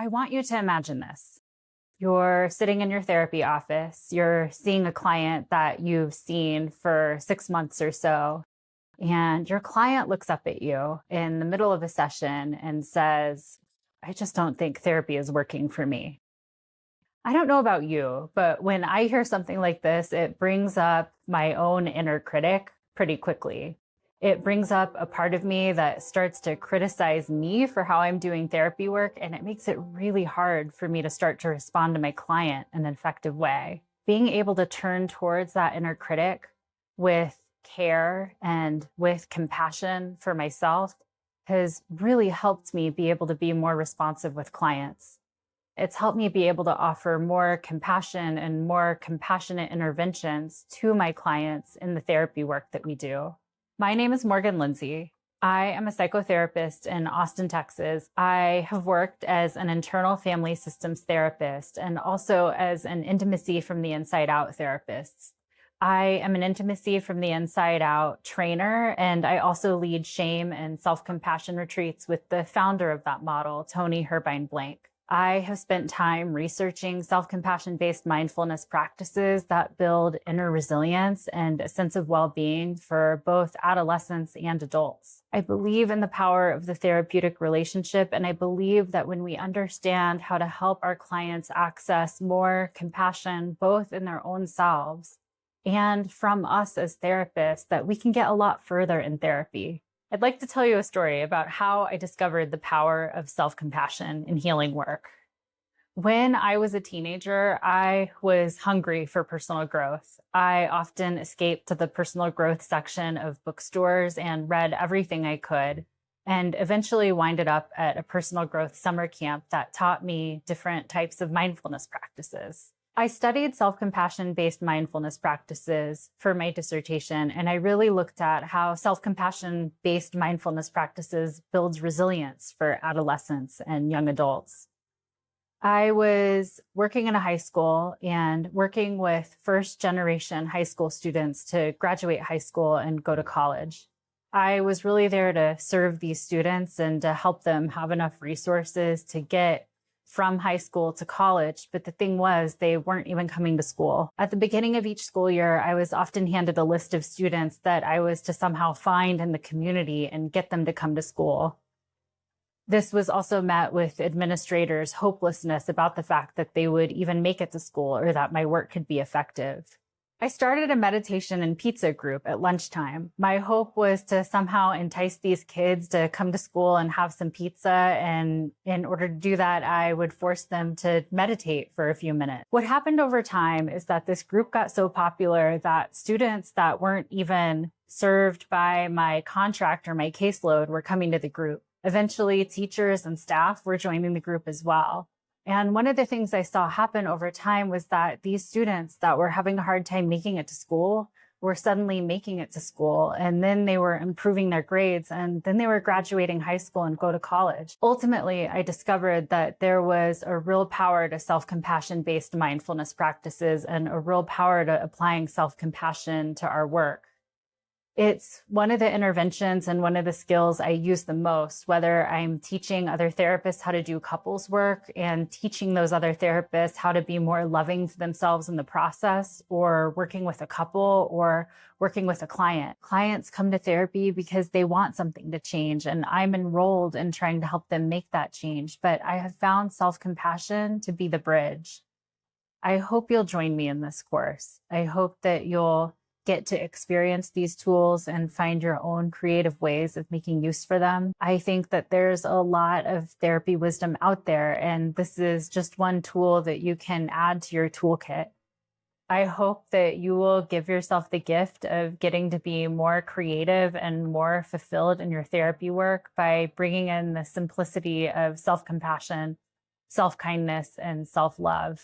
I want you to imagine this. You're sitting in your therapy office, you're seeing a client that you've seen for 6 months or so, and your client looks up at you in the middle of a session and says, I just don't think therapy is working for me. I don't know about you, but when I hear something like this, it brings up my own inner critic pretty quickly. It brings up a part of me that starts to criticize me for how I'm doing therapy work, and it makes it really hard for me to start to respond to my client in an effective way. Being able to turn towards that inner critic with care and with compassion for myself has really helped me be able to be more responsive with clients. It's helped me be able to offer more compassion and more compassionate interventions to my clients in the therapy work that we do. My name is Lindsey. I am a psychotherapist in Austin, Texas. I have worked as an internal family systems therapist and also as an intimacy from the inside out therapist. I am an intimacy from the inside out trainer, and I also lead shame and self-compassion retreats with the founder of that model, Tony Herbine Blank. I have spent time researching self-compassion-based mindfulness practices that build inner resilience and a sense of well-being for both adolescents and adults. I believe in the power of the therapeutic relationship, and I believe that when we understand how to help our clients access more compassion, both in their own selves and from us as therapists, that we can get a lot further in therapy. I'd like to tell you a story about how I discovered the power of self-compassion in healing work. When I was a teenager, I was hungry for personal growth. I often escaped to the personal growth section of bookstores and read everything I could, and eventually winded up at a personal growth summer camp that taught me different types of mindfulness practices. I studied self-compassion-based mindfulness practices for my dissertation, and I really looked at how self-compassion-based mindfulness practices builds resilience for adolescents and young adults. I was working in a high school and working with first-generation high school students to graduate high school and go to college. I was really there to serve these students and to help them have enough resources to get from high school to college, but the thing was they weren't even coming to school. At the beginning of each school year, I was often handed a list of students that I was to somehow find in the community and get them to come to school. This was also met with administrators' hopelessness about the fact that they would even make it to school or that my work could be effective. I started a meditation and pizza group at lunchtime. My hope was to somehow entice these kids to come to school and have some pizza. And in order to do that, I would force them to meditate for a few minutes. What happened over time is that this group got so popular that students that weren't even served by my contract or my caseload were coming to the group. Eventually, teachers and staff were joining the group as well. And one of the things I saw happen over time was that these students that were having a hard time making it to school were suddenly making it to school, and then they were improving their grades, and then they were graduating high school and go to college. Ultimately, I discovered that there was a real power to self-compassion-based mindfulness practices and a real power to applying self-compassion to our work. It's one of the interventions and one of the skills I use the most, whether I'm teaching other therapists how to do couples work and teaching those other therapists how to be more loving to themselves in the process, or working with a couple or working with a client. Clients come to therapy because they want something to change, and I'm enrolled in trying to help them make that change. But I have found self-compassion to be the bridge. I hope you'll join me in this course. I hope that you'll get to experience these tools and find your own creative ways of making use for them. I think that there's a lot of therapy wisdom out there, and this is just one tool that you can add to your toolkit. I hope that you will give yourself the gift of getting to be more creative and more fulfilled in your therapy work by bringing in the simplicity of self-compassion, self-kindness, and self-love.